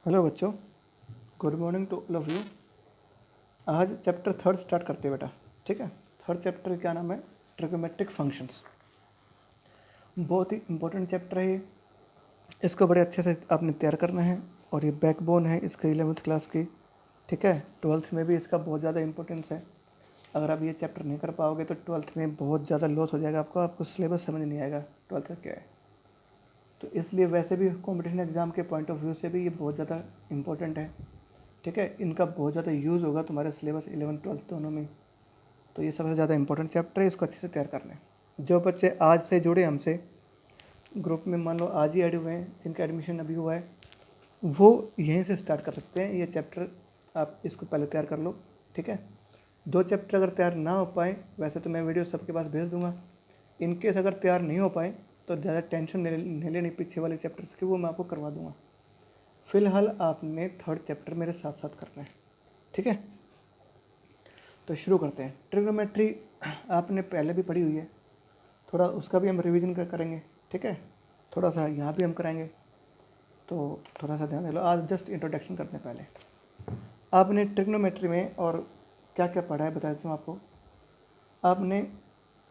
Hello बच्चों, good morning to all of you. आज chapter third start करते हैं बेटा। ठीक है, थर्ड चैप्टर क्या नाम है? Trigonometric functions. बहुत ही इंपॉर्टेंट चैप्टर है ये। इसको बड़े अच्छे से आपने तैयार करना है और ये बैकबोन है इसके 11th क्लास की। ठीक है, 12th में भी इसका बहुत ज़्यादा इंपॉर्टेंस है। अगर आप ये चैप्टर नहीं कर पाओगे तो 12th में बहुत ज़्यादा लॉस हो जाएगा, आपको सिलेबस समझ नहीं आएगा 12th का क्या है। तो इसलिए वैसे भी कॉम्पिटिशन एग्ज़ाम के पॉइंट ऑफ व्यू से भी ये बहुत ज़्यादा इंपॉर्टेंट है। ठीक है, इनका बहुत ज़्यादा यूज़ होगा तुम्हारे सिलेबस 11th 12th दोनों में। तो ये सबसे ज़्यादा इंपॉर्टेंट चैप्टर है, इसको अच्छे से तैयार करना है। जो बच्चे आज से जुड़े हमसे ग्रुप में, मान लो आज ही ऐड हुए हैं, जिनका एडमिशन अभी हुआ है, वो यहीं से स्टार्ट कर सकते हैं। ये चैप्टर आप इसको पहले तैयार कर लो। ठीक है, 2 चैप्टर अगर तैयार ना हो पाए, वैसे तो मैं वीडियो सबके पास भेज दूंगा। इनकेस अगर तैयार नहीं हो पाए तो ज़्यादा टेंशन नहीं लेनी पीछे वाले चैप्टर्स की, वो मैं आपको करवा दूंगा। फिलहाल आपने थर्ड चैप्टर मेरे साथ साथ करना है। ठीक है, तो शुरू करते हैं। ट्रिग्नोमेट्री आपने पहले भी पढ़ी हुई है, थोड़ा उसका भी हम रिवीजन करेंगे। ठीक है, थोड़ा सा यहाँ भी हम कराएंगे, तो थोड़ा सा ध्यान दे लो। आज जस्ट इंट्रोडक्शन करते हैं पहले। आपने ट्रिग्नोमेट्री में और क्या क्या पढ़ा है बता देता हूँ आपको। आपने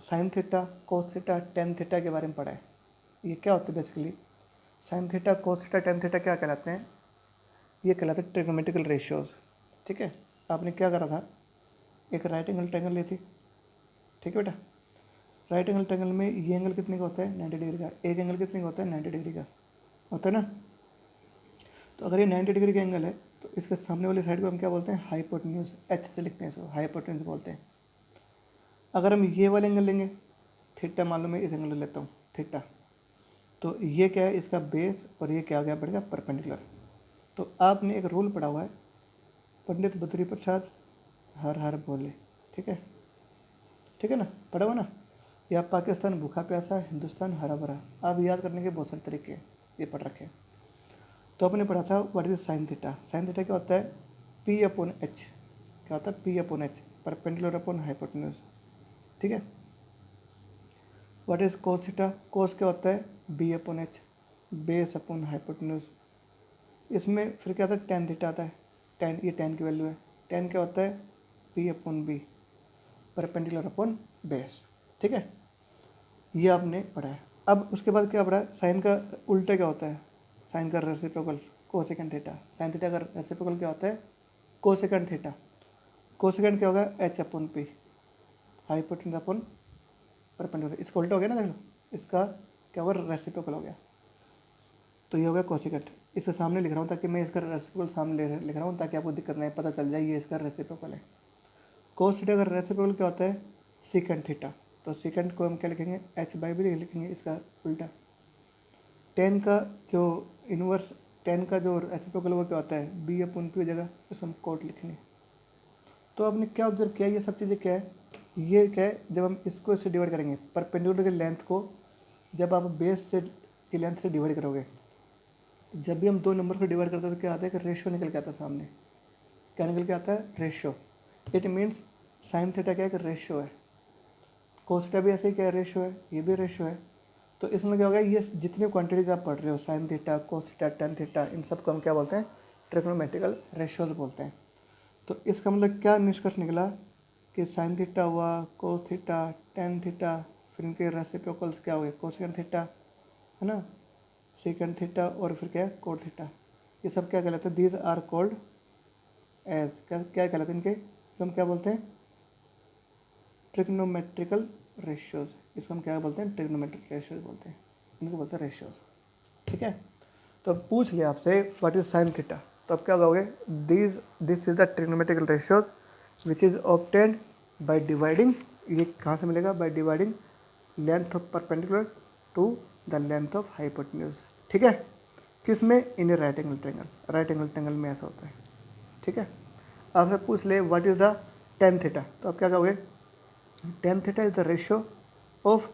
sign theta, cos theta, tan theta के बारे में पढ़ा है। ये क्या होता है basically? Sign theta, cos theta, tan theta क्या कहलाते हैं? ये कहलाते हैं ट्रिग्नोमेट्रिकल रेशियोज। ठीक है, आपने क्या करा था? एक राइट एंगल ट्रायंगल ली थी। ठीक है बेटा, राइट एंगल ट्रायंगल में ये एंगल कितने का होता है? 90 डिग्री का। एक एंगल कितने का होता है? 90 डिग्री का होता है ना। तो अगर ये 90 डिग्री का एंगल है तो इसके सामने वाली साइड को हम क्या बोलते हैं? हाइपोटेन्यूज। एच से लिखते हैं इसको, हाइपोटेन्यूज बोलते हैं। अगर हम ये वाला एंगल लेंगे, थीटा, मान लो मैं इस एंगल लेता हूँ थीटा, तो ये क्या है? इसका बेस, और ये क्या हो गया? बढ़ेगा परपेंडिकुलर। तो आपने एक रूल पढ़ा हुआ है, पंडित बद्री प्रसाद हर हर बोले। ठीक है, ठीक है ना, पढ़ा हुआ ना। या पाकिस्तान भूखा प्यासा, हिंदुस्तान हरा भरा। आप याद करने के बहुत सारे तरीके हैं, ये पढ़ रखे हैं। तो आपने पढ़ा था what is sine theta. Sine theta क्या होता है? P upon H. क्या होता है? P upon H, perpendicular upon hypotenuse. ठीक है। What is cos theta. Cos क्या होता है? B upon H, base upon hypotenuse. इसमें फिर क्या आता है? टेन थीटा आता है। टेन, ये टेन की वैल्यू है। टेन क्या होता है? P upon B, perpendicular upon base. ठीक है, ये आपने पढ़ा है। अब उसके बाद क्या पढ़ा है? साइन का उल्टा क्या होता है? साइन का reciprocal, cosecant theta. Sine theta का रेसिप्रोकल क्या होता है? Cosecant theta. कोसेकेंड क्या होगा? H upon P, hypotenuse upon perpendicular. इसका उल्टा हो गया ना, देख लो। इसका क्या होगा? रेसिप्रोकल हो गया। तो ये हो गया कोसेकेंड। इसके सामने लिख रहा हूँ ताकि मैं इसका रेसिप्रोकल सामने लिख रहा हूँ, ताकि आपको दिक्कत नहीं, पता चल जाए ये इसका रेसिप्रोकल है। कोस थीटा का रेसिप्रोकल क्या होता है? Secant theta. तो सीकेंड को हम क्या लिखेंगे? एच बाई बी लिखेंगे, इसका उल्टा। टेन का जो इनवर्स, टेन का जो रेसिप्रोकल वो क्या होता है? बी अपॉन पी जगह, इसको हम कोट लिखेंगे। तो आपने क्या ऑब्जर्व किया? ये सब चीज़ें क्या है? ये क्या है? जब हम इसको इससे डिवाइड करेंगे, परपेंडिकुलर की लेंथ को जब आप बेस से की लेंथ से डिवाइड करोगे, जब भी हम दो नंबर को डिवाइड करते हैं तो क्या आता है? कि रेशियो निकल के आता है सामने। क्या निकल के आता है? Ratio. It means sign theta क्या है? कि रेशियो है। कोस थीटा भी ऐसे ही क्या है? रेशियो है। ये भी रेशियो है। तो इसमें क्या होगा? ये जितनी क्वांटिटीज आप पढ़ रहे हो, sine theta, cos theta, tan theta, इन सब को हम क्या बोलते हैं? ट्रिग्नोमेट्रिकल रेशियोज बोलते हैं। तो इसका मतलब क्या निष्कर्ष निकला? कि साइन थीटा हुआ, कोस थीटा, टेन थीटा, फिर इनके रेसिप्रोकल्स क्या हो गए? कोसेकेंड थीटा, है ना, सेकेंड थीटा, और फिर क्या है? Cot theta. ये सब क्या कहलाते हैं? दीज आर कॉल्ड एज, क्या कहलाते हैं इनके? तो हम क्या बोलते हैं? Trigonometrical ratios. इसको हम क्या बोलते हैं? ट्रिग्नोमेट्रिक रेशियोज बोलते हैं, इनको बोलते हैं रेशियोज। ठीक है, तो अब पूछ लिया आपसे व्हाट इज साइन थीटा, तो अब क्या कहोगे? This is the trigonometrical ratios which is obtained by dividing. ये कहाँ से मिलेगा? By dividing length of perpendicular to the length of hypotenuse. ठीक है, किस में? In right angle triangle. Right angle triangle में ऐसा होता है। ठीक है, आपसे पूछ ले what is the tan theta, तो आप क्या कहोगे? Tan theta is the ratio of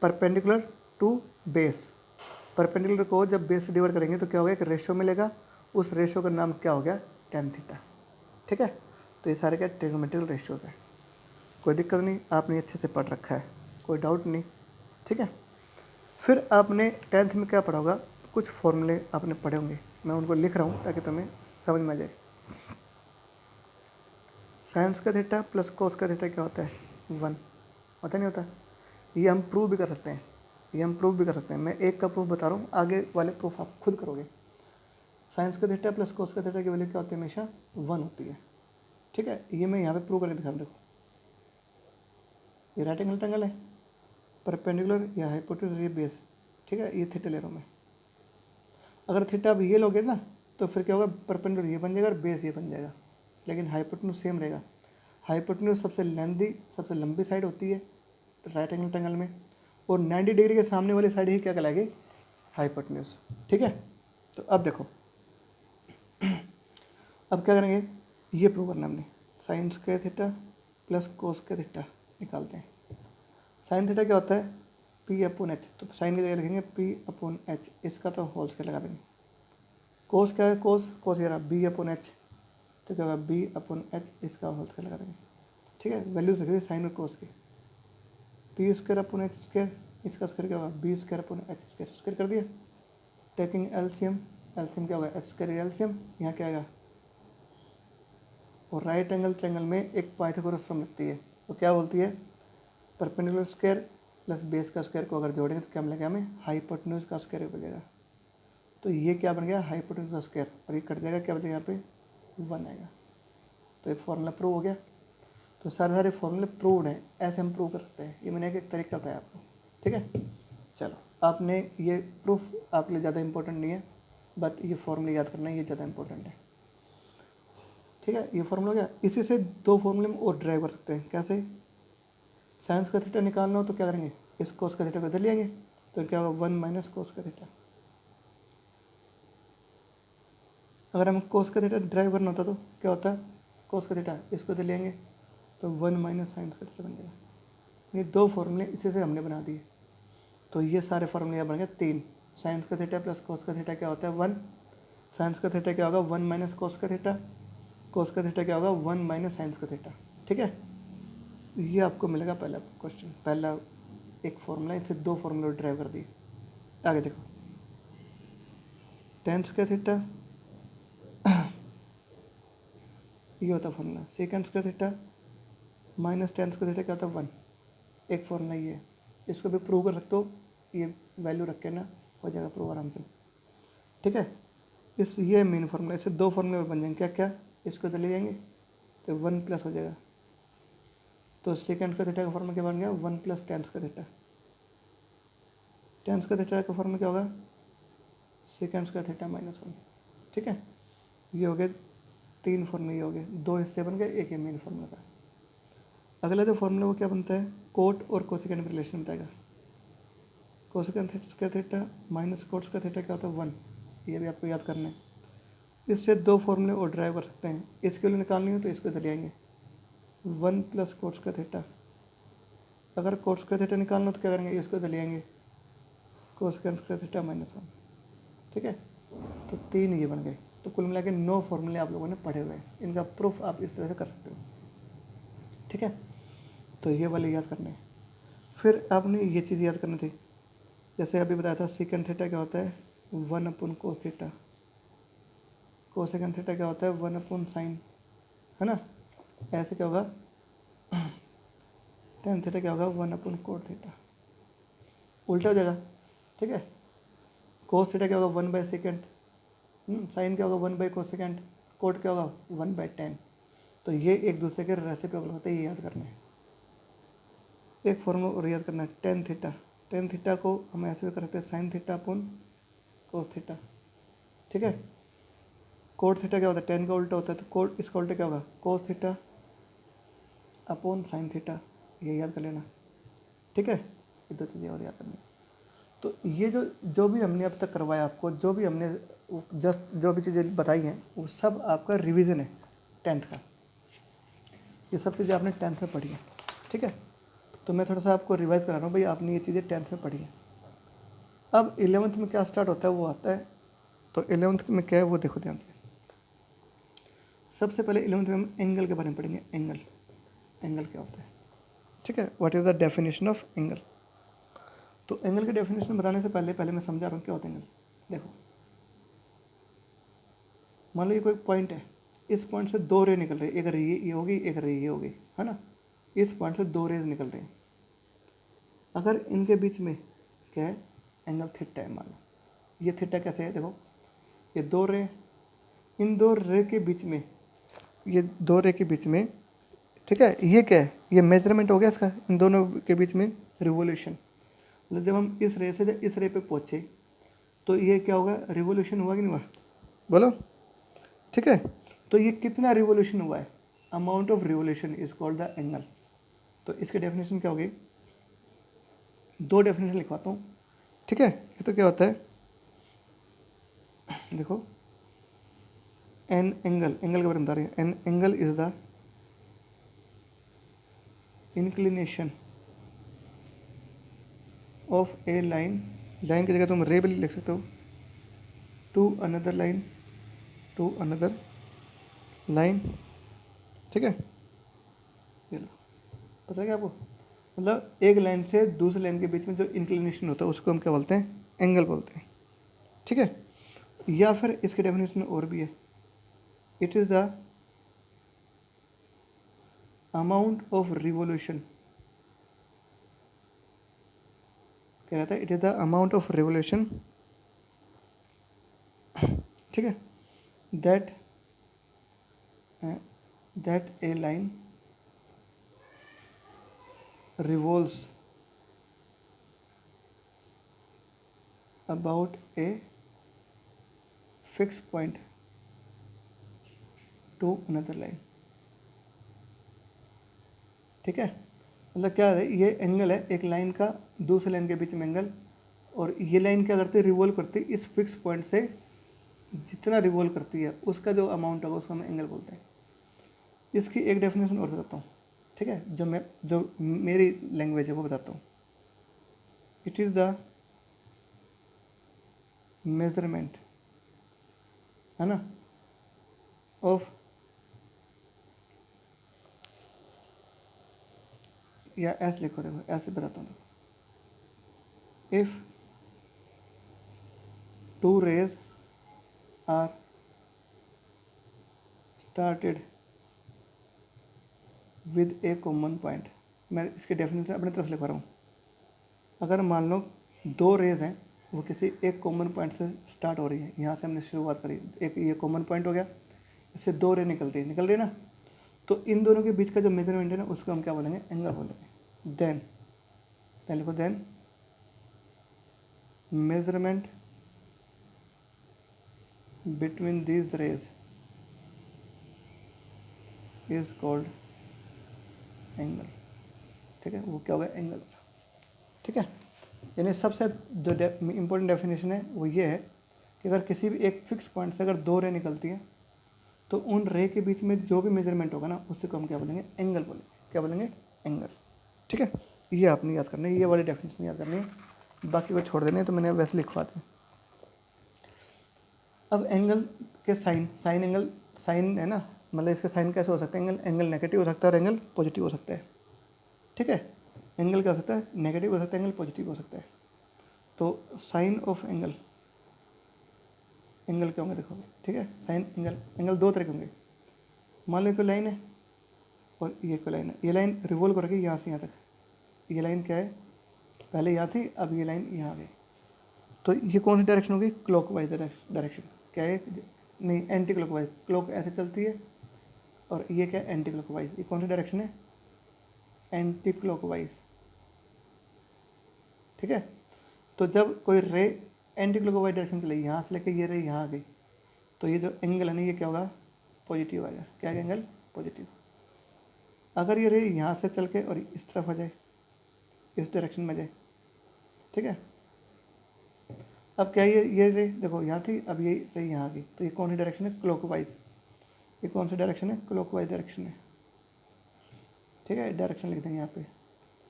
perpendicular to base. Perpendicular को जब बेस से डिवाइड करेंगे तो क्या होगा? एक रेशियो मिलेगा, उस रेशियो का नाम क्या हो गया? Tan theta. ठीक है, तो ये सारे क्या? ट्रिग्नोमेट्रिकल रेशियोज है। कोई दिक्कत नहीं, आपने अच्छे से पढ़ रखा है, कोई डाउट नहीं। ठीक है, फिर आपने टेंथ में क्या पढ़ा होगा? कुछ फॉर्मूले आपने पढ़े होंगे। मैं उनको लिख रहा हूँ ताकि तुम्हें समझ में आ जाए। Sine square theta plus cos square theta क्या होता है? 1 होता नहीं होता? ये हम प्रूव भी कर सकते हैं, मैं एक का प्रूफ बता रहा हूँ, आगे वाले प्रूफ आप खुद करोगे। Sine square theta plus cos square theta की वैल्यू क्या होती है? हमेशा 1 होती है। ठीक है, ये मैं यहाँ पे प्रूव करके दिखा, देखो ये राइट एंगल ट्रायंगल है, परपेंडिकुलर या हाइपोटेन्यूज ये बेस। ठीक है, ये थीटा ले रहा हूँ मैं। अगर थीटा अब ये लोगे ना तो फिर क्या होगा? परपेंडिकुलर ये बन जाएगा और बेस ये बन जाएगा, लेकिन हाइपोटेन्यूज सेम रहेगा। हाइपोटेन्यूज सबसे लंबी साइड होती है राइट एंगल ट्रायंगल में, और 90 डिग्री के सामने वाली साइड ही क्या कहलाएगी? हाइपोटेन्यूज। ठीक है, तो अब देखो, अब क्या करेंगे? ये प्रूव करना हमने, sine square theta plus cos square theta निकालते हैं। साइन थीटा क्या होता है? पी अपॉन एच, तो साइन की जगह लिखेंगे पी अपॉन एच, इसका तो होल स्क्वायर लगा देंगे। कोस क्या है? कोस ये रहा बी अपॉन एच, तो क्या होगा? बी अपॉन एच, इसका होल स्क्वायर लगा देंगे। ठीक है, वैल्यूज रखिए साइन और कोस की। P square upon H square, इसका स्क्वायर क्या होगा? B square upon H square, square कर दिया। टेकिंग एलसीएम, एलसीएम क्या होगा? एच स्क्वायर एलसीएम, यहाँ क्या आएगा? और राइट एंगल ट्रायंगल में एक पाइथागोरस थ्योरम लगती है, तो क्या बोलती है? परपेंडिकुलर स्क्वायर प्लस बेस का स्क्वायर को अगर जोड़ेंगे तो क्या मिलेगा हमें? हाइपोटेन्यूज का स्क्वायर बनेगा। तो ये क्या बन गया? हाइपोटेन्यूज का स्क्वायर, और ये कट जाएगा, क्या बचेगा यहाँ पे? 1 आएगा। तो ये फॉर्मूला प्रूव हो गया। तो सारे फॉर्मूले प्रूव्ड हैं, ऐसे हम प्रूव कर सकते हैं। ये मैंने एक तरीका बताया आपको। ठीक है, चलो आपने ये प्रूफ आपके लिए ज़्यादा इंपॉर्टेंट नहीं है, बट ये फॉर्मूले याद करना ये ज़्यादा इंपॉर्टेंट है। ठीक है, ये फॉर्मूला हो गया। इसी से 2 फॉर्मूले में और ड्राइव कर सकते हैं। कैसे? साइंस का थीटा निकालना हो तो क्या करेंगे? इस कोस का थीटा को इधर ले आएंगे, तो क्या होगा? 1 माइनस कोस का थीटा। अगर हमें कोस का थीटा ड्राइव करना होता तो क्या होता? कोस का थीटा इसको इधर ले आएंगे, तो 1 माइनस साइंस का थीटा बन जाएगा। ये 2 फॉर्मूले इसी से हमने बना दिए। तो ये सारे फॉर्मूले यहाँ बन गए 3। साइंस का थीटा प्लस कोस का थीटा क्या होता है? 1। साइंस का थीटा क्या होगा? 1 माइनस कोस का थीटा। कोस का थीटा क्या होगा? 1 माइनस साइंस का थीटा। ठीक है, ये आपको मिलेगा पहला क्वेश्चन, पहला एक फॉर्मूला, इससे 2 फॉर्मूले ड्राइव कर दिए। आगे देखो, टेन स्क्वायर थीटा ये होता formula, second square theta minus ten square theta क्या होता है? 1। एक फॉर्मूला ये है, इसको भी प्रूव कर सकते हो, ये वैल्यू रख के ना हो जाएगा प्रूव आराम से। ठीक है, ये मेन फॉर्मूला, इससे 2 फॉर्मूले बन जाएंगे। क्या क्या? इसको चले जाएंगे तो 1 प्लस हो जाएगा। तो सेकेंड का थीटा का फॉर्मूला क्या बन गया? 1 plus ten square theta. Ten square theta का फॉर्मूला क्या होगा? Second square theta minus 1। ठीक है, ये हो गए 3 फॉर्मूले, ये हो गए 2 हिस्से बन गए, एक ये मेन फॉर्मूला का। अगला जो फॉर्मूला वो क्या बनता है? कोट और कोसेकेंट में रिलेशन बताएगा। Cosecant square theta minus cot square theta क्या होता है? 1। ये भी आपको याद करना है। इससे 2 फॉर्मूले और ड्राइव कर सकते हैं। इसके लिए निकालनी हो तो इसको चले आएंगे, 1 प्लस कोट स्क्वायर थीटा। अगर कोट स्क्वायर थीटा निकालना हो तो क्या करेंगे? इसको चले आएंगे, कोसेकेंट स्क्वायर थीटा माइनस 1। ठीक है, तो 3 ये बन गए। तो कुल मिला के 9 फॉर्मूले आप लोगों ने पढ़े हुए हैं। इनका प्रूफ आप इस तरह से कर सकते हो। ठीक है, तो ये वाले याद करने हैं। फिर आपने ये चीज़ याद करनी थी, जैसे अभी बताया था सेकेंड थीटा क्या होता है? 1 अपन कोस थीटा। कोसेकेंड थीटा क्या होता है? 1 अपन साइन, है ना? ऐसे क्या होगा? टेन थीटा क्या होगा? 1 अपन कोट थीटा। उल्टा हो जाएगा। ठीक है, कोस थीटा क्या होगा? 1 बाई सेकेंड। साइन क्या होगा? 1 बाई कोस सेकेंड। कोट क्या होगा? 1 बाई टेन। तो ये एक दूसरे के रेसिप्रोकल होते हैं, ये याद करना है। एक फॉर्मूला और याद करना है, टेन थीटा। टेन थीटा को हम ऐसे भी कर सकते हैं, साइन थीटा अपन कोस थीटा। ठीक है, कोट थीटा क्या होता है? टेन का उल्टा होता है, तो कोट इसका उल्टा क्या होगा? Cos theta upon sine theta. ये याद कर लेना। ठीक है, ये 2 चीज़ें और याद करनी। तो ये जो भी हमने अब तक करवाया आपको, जो भी हमने जो भी चीज़ें बताई हैं, वो सब आपका रिवीजन है 10th का। ये सब चीज़ें आपने 10th में पढ़ी है। ठीक है, तो मैं थोड़ा सा आपको रिवाइज करा रहा हूँ भाई, आपने ये चीज़ें 10th में पढ़ी है। अब 11th में क्या स्टार्ट होता है वो आता है। तो 11th में क्या है वो देखो ध्यान से। सबसे पहले 11th में हम एंगल के बारे में पढ़ेंगे। एंगल क्या होता है? ठीक है, what is the definition of angle. तो एंगल की डेफिनेशन बताने से पहले मैं समझा रहा हूँ क्या होता है एंगल। देखो, मान लो ये कोई पॉइंट है, इस पॉइंट से दो रे निकल रही है, एक रे ये होगी, एक रे ये होगी, है ना। इस पॉइंट से दो रेज निकल रही हैं। अगर इनके बीच में क्या है, एंगल थीटा है मान लो। ये थीटा कैसे है, देखो ये दो रे, इन दो रे के बीच में, ये दो रे के बीच में, ठीक है, ये क्या है, ये मेजरमेंट हो गया इसका, इन दोनों के बीच में रिवोल्यूशन। मतलब जब हम इस रे से इस रे पे पहुँचे तो ये क्या होगा, रिवोल्यूशन हुआ कि नहीं हुआ, बोलो। ठीक है, तो ये कितना रिवोल्यूशन हुआ है, amount of revolution is called the angle. तो इसकी डेफिनेशन क्या होगी, दो डेफिनेशन लिखवाता हूँ, ठीक है। ये तो क्या होता है, देखो एन एंगल, एंगल के बारे में बता रहे हैं, an angle is the inclination of a line, line की जगह तुम रे भी लिख सकते हो, to another line, to another line, ठीक है। ये लो, पता है क्या आपको, मतलब एक लाइन से दूसरी लाइन के बीच में जो इंक्लिनेशन होता है उसको हम क्या बोलते हैं, एंगल बोलते हैं, ठीक है। या फिर इसकी डेफिनेशन और भी है, it is the amount of revolution, क्या कहता है, it is the amount of revolution, ठीक है, that A line revolves about a fixed point to another line, ठीक है। मतलब क्या है, ये एंगल है एक लाइन का दूसरे लाइन के बीच में एंगल, और ये लाइन क्या करती है, रिवॉल्व करती है इस फिक्स पॉइंट से, जितना रिवॉल्व करती है उसका जो अमाउंट होगा उसको हम एंगल बोलते हैं। इसकी एक डेफिनेशन और बताता हूँ, ठीक है, जो मेरी लैंग्वेज है वो बताता हूँ। इट इज़ द मेजरमेंट, है ना, ऑफ, या ऐसे लिखो, देखो ऐसे बताता हूँ, देखो if two rays are started with a common point, मैं इसकी डेफिनेशन अपनी तरफ से लिखवा रहा हूँ। अगर मान लो दो रेज हैं, वो किसी एक कॉमन पॉइंट से स्टार्ट हो रही है, यहाँ से हमने शुरुआत करी, एक ये कॉमन पॉइंट हो गया, इससे दो रे निकल रही है ना, तो इन दोनों के बीच का जो मेजरमेंट है ना उसको हम क्या बोलेंगे, एंगल बोलेंगे। देन लिखो, then measurement between these rays is called angle, ठीक है, वो क्या होगा, एंगल, ठीक है। यानी सबसे जो इम्पोर्टेंट डेफिनेशन है वो ये है कि अगर किसी भी एक फिक्स पॉइंट से अगर दो रे निकलती हैं तो उन रे के बीच में जो भी मेजरमेंट होगा ना उससे को हम क्या बोलेंगे, एंगल बोलेंगे, क्या बोलेंगे, एंगल, ठीक है। ये आपने याद करना है, ये वाली डेफिनेशन याद करनी है, बाकी को छोड़ देने हैं, तो मैंने वैसे लिखवा दें। अब एंगल के साइन, साइन एंगल, साइन है ना, मतलब इसके साइन कैसे हो सकते हैं, एंगल नेगेटिव हो सकता है और एंगल पॉजिटिव हो सकता है, ठीक है। एंगल क्या हो सकता है, नेगेटिव हो सकता है, एंगल पॉजिटिव हो सकता है। तो साइन ऑफ एंगल, एंगल क्या होंगे देखो, ठीक है, साइन एंगल, एंगल दो तरह के होंगे। मान लो कोई लाइन है और ये कोई लाइन है, ये लाइन रिवॉल्व करके यहाँ से यहाँ तक, ये लाइन क्या है, पहले यहाँ थी, अब ये लाइन यहाँ आ गई, तो ये कौन सी डायरेक्शन होगी, क्लॉकवाइज डायरेक्शन, क्या है, नहीं एंटी क्लॉकवाइज, क्लॉक ऐसे चलती है और ये क्या है, एंटी क्लॉकवाइज, ये कौन सी डायरेक्शन है, एंटी क्लॉकवाइज, ठीक है। तो जब कोई रे एंटी क्लॉकवाइज डायरेक्शन चलेगी, यहाँ से लेकर ये रे यहाँ आ गई, तो ये जो एंगल है ना ये क्या होगा, पॉजिटिव आएगा, क्या एंगल, पॉजिटिव। अगर ये रे यहाँ से चल के और इस तरफ आ जाए, इस डायरेक्शन में जाए, ठीक है, अब क्या ये रे देखो यहाँ थी, अब ये रे यहाँ आ गई, तो ये कौन सी डायरेक्शन है, क्लॉकवाइज, ये कौन सी डायरेक्शन है, क्लॉकवाइज डायरेक्शन है, ठीक है। डायरेक्शन लिख देंगे यहाँ पे,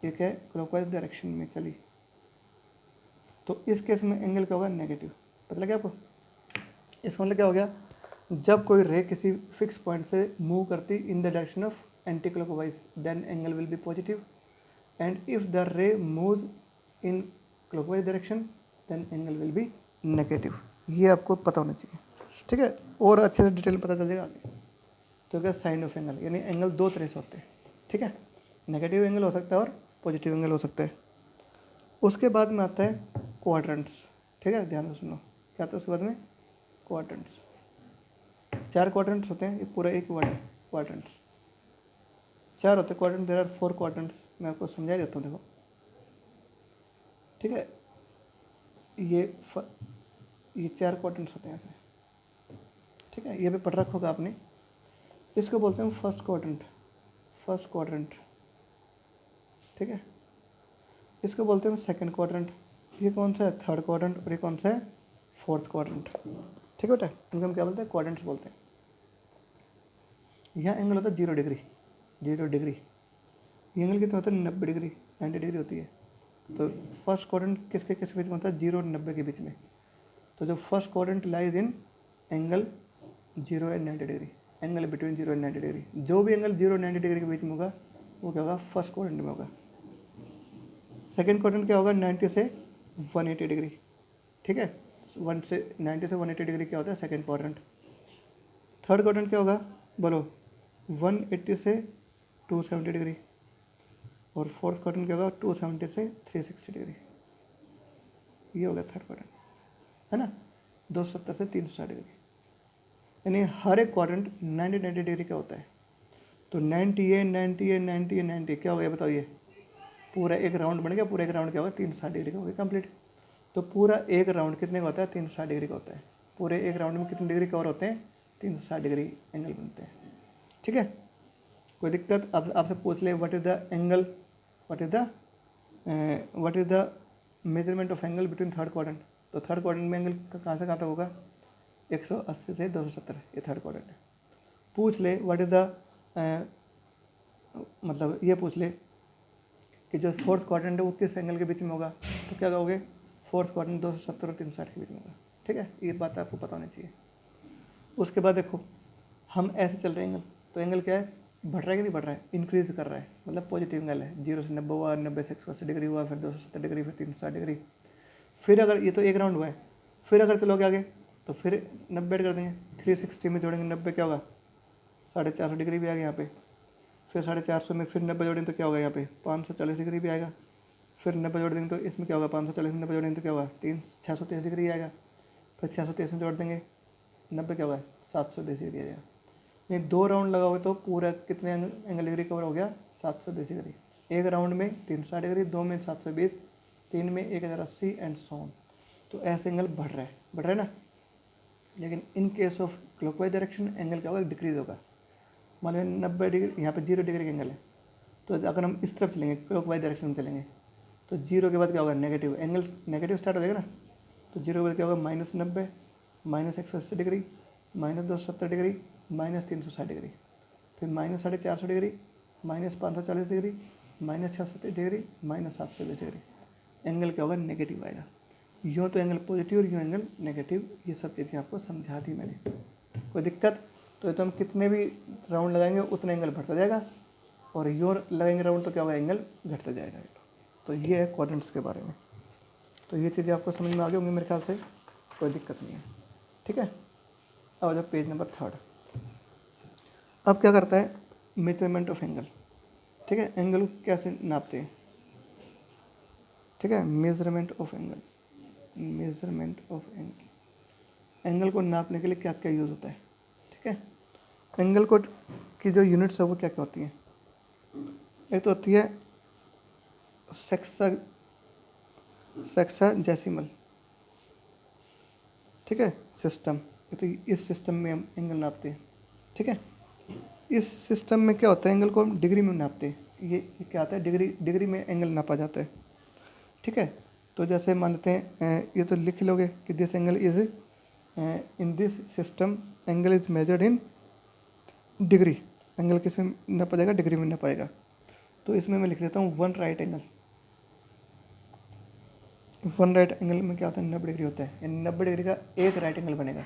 ये क्या है, क्लॉकवाइज डायरेक्शन में चली, तो इस केस में एंगल क्या होगा, नेगेटिव। पता लगा आपको, इसका मतलब क्या हो गया, जब कोई रे किसी फिक्स पॉइंट से मूव करती in the direction of anti clockwise, then angle will be positive, and if the ray moves in clockwise direction then angle will be negative. ये आपको पता होना चाहिए। ठीक है, और अच्छे से डिटेल पता चल जाएगा आगे। तो क्या साइन ऑफ एंगल, यानी एंगल दो तरह से होते हैं, ठीक है, नेगेटिव एंगल हो सकता है और पॉजिटिव एंगल हो सकता है। उसके बाद में आता है क्वाड्रेंट्स, ठीक है, ध्यान से सुनो क्या आता है उसके बाद में, क्वाड्रेंट्स। 4 क्वाड्रेंट्स होते हैं, ये पूरा एक वर्ड है क्वाड्रेंट्स, 4 होते हैं क्वाड्रेंट, देयर आर 4 क्वाड्रेंट्स। मैं आपको समझा देता हूँ, देखो, ठीक है, ये 4 क्वाड्रेंट्स होते हैं ऐसे, ठीक है, ये भी पढ़ रखा होगा आपने। इसको बोलते हैं फर्स्ट क्वाड्रेंट, फर्स्ट क्वाड्रेंट, ठीक है, इसको बोलते हैं सेकंड क्वाड्रेंट, ये कौन सा है, थर्ड क्वाड्रेंट, और ये कौन सा है, फोर्थ क्वाड्रेंट, ठीक है बेटा, इनको हम क्या बोलते हैं, क्वाड्रेंट्स बोलते हैं। यहाँ एंगल होता है 0 डिग्री, 0 डिग्री, ये एंगल कितना होता है, 90 डिग्री, 90 डिग्री होती है। तो फर्स्ट क्वाड्रेंट किसके बीच में होता है, 0 और 90 के बीच में। तो जो first quadrant lies in angle 0 and 90 degree, angle between 0 and 90 degree, जो भी एंगल 0 और 90 डिग्री के बीच में होगा वो क्या होगा, फर्स्ट क्वाड्रेंट में होगा। सेकेंड क्वाड्रेंट क्या होगा, 90 से 180 डिग्री, ठीक है, 90 से 180 डिग्री क्या होता है, सेकेंड क्वाड्रेंट। थर्ड क्वाड्रेंट क्या होगा, बोलो, 180 से 270 डिग्री, और फोर्थ क्वाड्रेंट क्या होगा, 270 से 360 डिग्री, ये होगा थर्ड क्वाड्रेंट, है ना, 270 से 360 डिग्री, यानी हर एक क्वाड्रेंट 90 डिग्री का होता है। तो 90 है, 90 है, 90 है, 90 क्या हो गया बताओ, ये पूरा एक राउंड बन गया, पूरा एक राउंड क्या होगा, 360 डिग्री का हो गया कंप्लीट। तो पूरा एक राउंड कितने का होता है, 360 डिग्री का होता है। पूरे एक राउंड में कितने डिग्री कवर होते हैं, 360 डिग्री एंगल बनते हैं, ठीक है। कोई दिक्कत, आप आपसे पूछ ले what is the angle, what is the measurement of angle between third quadrant, तो थर्ड क्वाड्रेंट में एंगल कहाँ से कहाँ तक होगा, 180 से 270, ये थर्ड क्वाड्रेंट है। पूछ ले व्हाट इज द मतलब ये पूछ ले कि जो फोर्थ क्वाड्रेंट है वो किस एंगल के बीच में होगा, तो क्या कहोगे, फोर्थ क्वाड्रेंट 270 और 360 के बीच में होगा, ठीक है, ये बात आपको पता होनी चाहिए। उसके बाद देखो, हम ऐसे चल रहे हैं एंगल, तो एंगल क्या है, बढ़ रहा है कि नहीं बढ़ रहा है, इंक्रीज कर रहा है, मतलब पॉजिटिव एंगल है, 0 से 90 हुआ, 90 से 180 डिग्री हुआ, फिर 270 डिग्री, फिर 360 डिग्री। फिर अगर ये तो एक राउंड हुआ है, फिर अगर चलोगे आगे तो फिर 90 ऐड कर देंगे, 360 में जोड़ेंगे 90 क्या होगा, 450 डिग्री भी आ गया यहाँ पे, फिर 450 में फिर 90 जोड़ेंगे तो क्या होगा, यहाँ पे 540 डिग्री भी आएगा, फिर 90 जोड़ देंगे तो इसमें क्या होगा, 540 में 90 जोड़ेंगे तो क्या होगा, 630 डिग्री आएगा, फिर 630 में जोड़ देंगे 90 क्या होगा, 720 डिग्री आएगा। ये 2 राउंड लगाओगे तो पूरा कितने एंगल डिग्री कवर हो गया, 720 डिग्री। एक राउंड में 360 डिग्री, 2 में 720, 3 में 1080 एंड सो ऑन। तो ऐसे एंगल बढ़ रहा है ना। लेकिन in case of clockwise direction angle क्या होगा, डिक्रीज होगा। मान लो 90 डिग्री, यहाँ पे 0 डिग्री का एंगल है, तो अगर हम इस तरफ चलेंगे, क्लॉकवाइज डायरेक्शन में चलेंगे, तो 0 के बाद क्या होगा, नेगेटिव एंगल, नेगेटिव स्टार्ट हो जाएगा ना। तो 0 के बाद क्या होगा, -90, -180 डिग्री, -270 डिग्री, -360 डिग्री, फिर -450 degree, -540 degree, -630 degree, -720 degree. Angle क्या होगा, नेगेटिव आएगा। यूँ तो एंगल पॉजिटिव और यूँ एंगल नेगेटिव, ये सब चीज़ें आपको समझा दी मैंने। कोई दिक्कत, तो हम कितने भी राउंड लगाएंगे उतना एंगल बढ़ता जाएगा, और यूँ लगाएंगे राउंड तो क्या होगा, एंगल घटता जाएगा। तो ये है क्वाड्रेंट्स के बारे में। तो ये चीज़ें आपको समझ में आ गई होंगी मेरे ख्याल से, कोई दिक्कत नहीं है, ठीक है। अब जब पेज नंबर 3, अब क्या करता है, मेजरमेंट ऑफ एंगल, ठीक है, एंगल कैसे नापते हैं, ठीक है, measurement of angle, measurement of angle, angle को नापने के लिए क्या क्या यूज़ होता है, ठीक है। एंगल को की जो यूनिट्स है वो क्या क्या होती हैं, एक तो होती है सेक्साजेसिमल, ठीक है, सिस्टम, तो इस सिस्टम में हम एंगल नापते हैं, ठीक है। इस सिस्टम में क्या होता है, एंगल को हम डिग्री में नापते हैं। ये क्या आता है, डिग्री में एंगल नापा जाता है, ठीक है। तो जैसे मान लेते हैं, ये तो लिख लोगे कि this angle is in this system angle is measured in degree. Angle किस में नापा जाएगा, डिग्री में नापाएगा। तो इसमें मैं लिख देता हूँ 1 राइट एंगल। 1 राइट एंगल में क्या होता है, 90 डिग्री होता है, यानी 90 डिग्री का एक राइट एंगल बनेगा।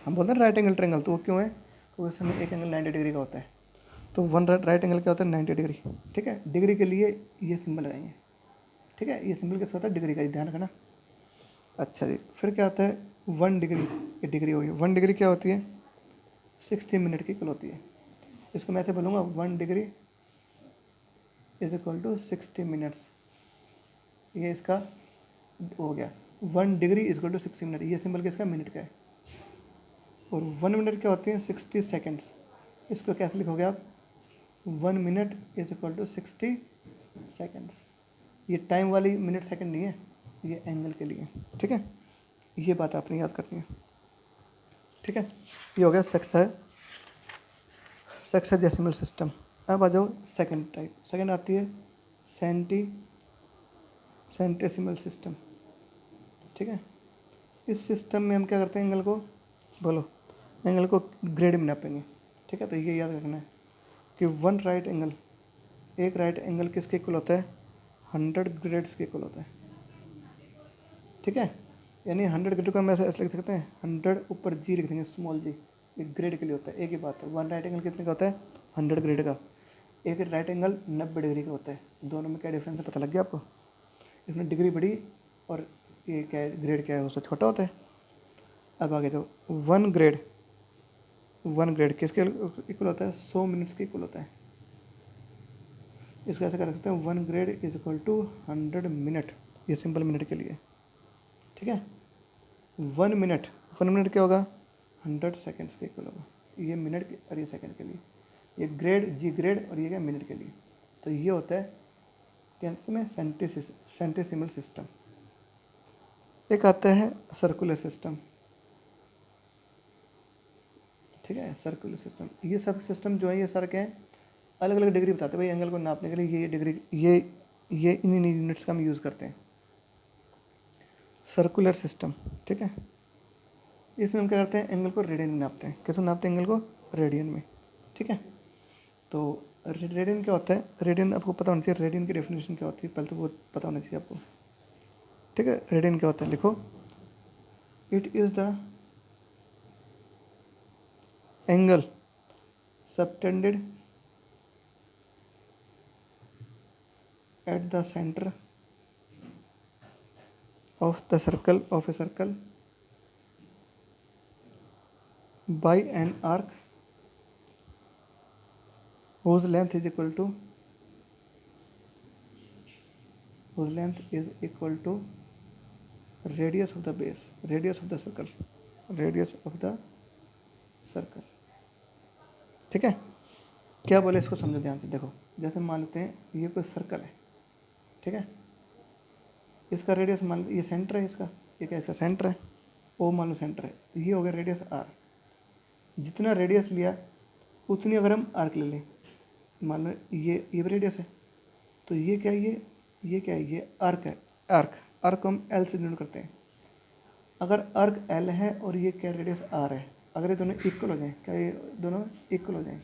हम बोलते हैं राइट एंगल ट्रायंगल, तो वो क्यों है, क्योंकि उसमें एक एंगल 90 डिग्री का होता है। तो 1 राइट एंगल क्या होता है, 90 डिग्री, ठीक है। डिग्री के लिए ये सिंबल लगाएंगे, ठीक है, ये सिंबल कैसे होता है, डिग्री का, ध्यान रखना। अच्छा जी, फिर क्या होता है 1 डिग्री, ये डिग्री हो गई, 1 डिग्री क्या होती है, 60 मिनट की इक्वल होती है। इसको मैं ऐसे बोलूँगा 1 degree is equal to 60 minutes, ये इसका हो गया। 1 degree is equal to 60 minute, ये सिंबल किसका, मिनट का है। और 1 मिनट क्या होती है, 60 सेकेंड्स। इसको कैसे लिखोगे आप, 1 minute is equal to 60 seconds. ये टाइम वाली मिनट सेकंड नहीं है, ये एंगल के लिए, ठीक है। ये बात आपने याद करनी है, ठीक है। ये हो गया सेक्साडेसिमल सिस्टम। अब आ जाओ सेकंड टाइप, सेकंड आती है सेंटेसिमल सिस्टम, ठीक है। इस सिस्टम में हम क्या करते हैं, एंगल को, बोलो, एंगल को ग्रेड में नापेंगे, ठीक है। तो ये याद रखना है कि वन राइट एंगल, एक राइट एंगल किसके इक्वल होता है, 100 ग्रेड्स के इक्वल होता है, ठीक है। यानी 100 ग्रेड को हम ऐसे लिख सकते हैं, 100 ऊपर जी लिख देंगे, स्मॉल जी, एक ग्रेड के लिए होता है। एक ही बात है, वन राइट एंगल कितने का होता है, 100 ग्रेड का। एक राइट एंगल 90 डिग्री का होता है। दोनों में क्या डिफरेंस है पता लग गया आपको, इसमें डिग्री बड़ी और ये क्या है, ग्रेड क्या है, उससे छोटा होता है। अब आगे तो वन ग्रेड किसके इक्वल होता है, 100 मिनट्स के इक्वल होता है। इसको ऐसे कर सकते हैं, 1 grade is equal to 100 minute, ये सिंपल मिनट के लिए, ठीक है। 1 मिनट क्या होगा, 100 सेकेंड्स के इक्वल होगा। ये मिनट और ये सेकंड के लिए, ये ग्रेड जी ग्रेड और ये क्या मिनट के लिए। तो ये होता है कैसे में सेंटेसिमल सिस्टम। एक आता है सर्कुलर सिस्टम, ठीक है। सर्कुलर सिस्टम, ये सब सिस्टम जो है ये सारे क्या है, अलग अलग डिग्री बताते हैं भाई एंगल को नापने के लिए। ये डिग्री, ये इन यूनिट्स का हम यूज़ करते हैं, सर्कुलर सिस्टम, ठीक है। इसमें हम क्या करते हैं, एंगल को रेडियन में नापते हैं। कैसे नापते हैं एंगल को, रेडियन में, ठीक है। तो रेडियन क्या होता है, रेडियन आपको पता होना चाहिए, रेडियन की डेफिनेशन क्या होती है पहले तो वो पता होना चाहिए आपको, ठीक है। रेडियन क्या होता है, लिखो, it is the angle subtended at the center of the circle of a circle by an arc whose length is equal to radius of the base, radius of the circle, ठीक है। क्या बोले इसको समझो ध्यान से, देखो जैसे मान लेते हैं ये कोई सर्कल है, ठीक है। इसका रेडियस मान लो, ये सेंटर है इसका, ये क्या इसका सेंटर है, ओ मान लो सेंटर है, ये हो गया रेडियस आर। जितना रेडियस लिया उतनी अगर हम आर्क ले लें, मान लो ये रेडियस है, तो ये क्या है, ये क्या है, ये आर्क है। आर्क को हम एल से डिनोट करते हैं। अगर आर्क एल है और ये क्या रेडियस आर है, अगर ये दोनों इक्वल हो जाएं, क्या ये दोनों इक्वल हो जाएं,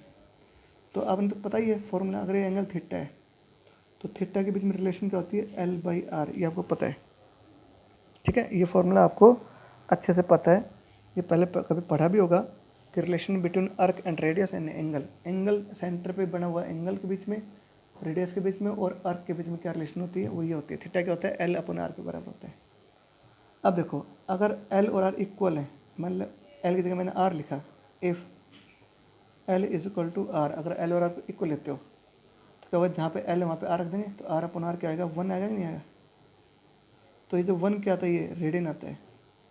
तो आपने तो पता ही है फॉर्मूला, अगर ये एंगल थीटा है तो थीटा के बीच में रिलेशन क्या होती है, एल बाई आर, ये आपको पता है, ठीक है। ये फॉर्मूला आपको अच्छे से पता है, ये पहले कभी पढ़ा भी होगा कि relation between arc and radius and angle centre पे बना हुआ एंगल के बीच में, रेडियस के बीच में और आर्क के बीच में क्या रिलेशन होती है, वो ये होती है, थीटा क्या होता है, एल अपन आर के बराबर होता है। अब देखो अगर एल और आर इक्वल है, मान लो एल की जगह मैंने आर लिखा, if L is equal to R, अगर एल और आर इक्वल लेते हो तो क्या होगा, जहाँ पे एल है वहाँ पे आर रख देंगे, तो आर अपन आर क्या आएगा, 1 आएगा कि नहीं आएगा। तो ये जो 1 क्या आता है, ये रेडियन आता है।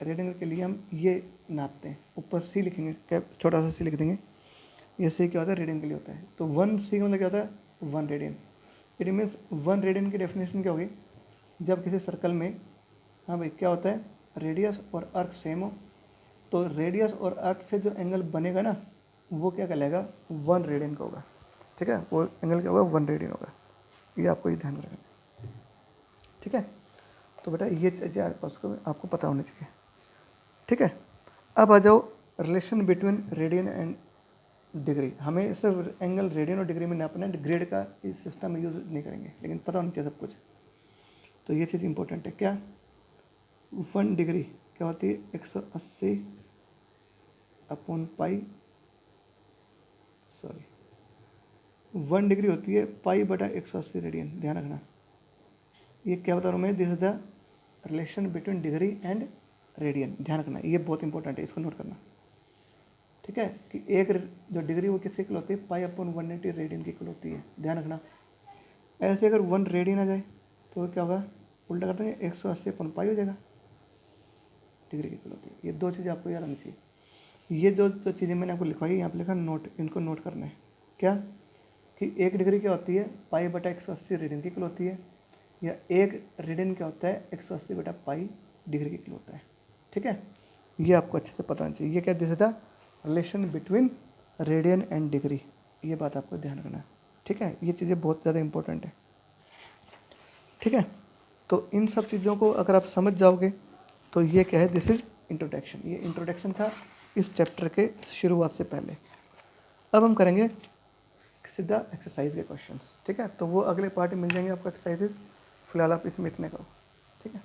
रेडियन के लिए हम ये नापते हैं, ऊपर सी लिखेंगे, क्या छोटा सा सी लिख देंगे, ये सी क्या होता है, रेडियन के लिए होता है। तो 1 सी का मतलब क्या होता है, 1 रेडियन। इट मीन्स 1 रेडियन की डेफिनेशन क्या होगी, जब किसी सर्कल में, हाँ भाई क्या होता है, रेडियस और आर्क सेम हो, तो रेडियस और आर्क से जो एंगल बनेगा ना, वो क्या कहलाएगा, 1 रेडियन का होगा, ठीक है। वो एंगल क्या होगा, 1 रेडियन होगा। ये आपको ये ध्यान रखना, ठीक है। तो बेटा ये चीज़ें आपको पता होनी चाहिए, ठीक है। अब आ जाओ relation between radian and degree. हमें सिर्फ एंगल रेडियन और डिग्री में नापना है, ग्रेड का इस सिस्टम में यूज़ नहीं करेंगे, लेकिन पता होना चाहिए सब कुछ। तो ये चीज़ इंपॉर्टेंट है, क्या 1 डिग्री क्या होती है, 180 अपॉन पाई, 1 डिग्री होती है पाई बटा 180 रेडियन, ध्यान रखना। ये क्या बता रहा हूँ मैं, this is the relation between degree and radian. ध्यान रखना ये बहुत इंपॉर्टेंट है, इसको नोट करना, ठीक है, कि एक जो डिग्री वो किसके इक्वल होती है, पाई अपॉन 180 रेडियन की इक्वल होती है। ध्यान रखना ऐसे अगर 1 रेडियन आ जाए तो क्या होगा, उल्टा कर देंगे 180 अपॉन पाई हो जाएगा, डिग्री की इक्वल होती है। ये 2 चीज़ें आपको याद आनी चाहिए। ये जो चीज़ें मैंने आपको लिखवाई यहाँ पे लिखा नोट, इनको नोट करना है। क्या कि 1 डिग्री क्या होती है, पाई बटा 180 रेडियन की इक्वल होती है, या 1 रेडियन क्या होता है, 180 बटा पाई डिग्री की इक्वल होता है। ठीक है, ये आपको अच्छे से पता होना चाहिए। ये क्या this the relation between radian and degree, ये बात आपको ध्यान रखना है। ठीक है, ये चीज़ें बहुत ज़्यादा इंपॉर्टेंट है। ठीक है, तो इन सब चीज़ों को अगर आप समझ जाओगे तो ये क्या है, दिस इज इंट्रोडक्शन। ये इंट्रोडक्शन था इस चैप्टर के शुरुआत से पहले। अब हम करेंगे सीधा एक्सरसाइज के क्वेश्चंस। ठीक है, तो वो अगले पार्ट में मिल जाएंगे आपको एक्सरसाइजेज, फिलहाल आप इसमें इतने करो। ठीक है।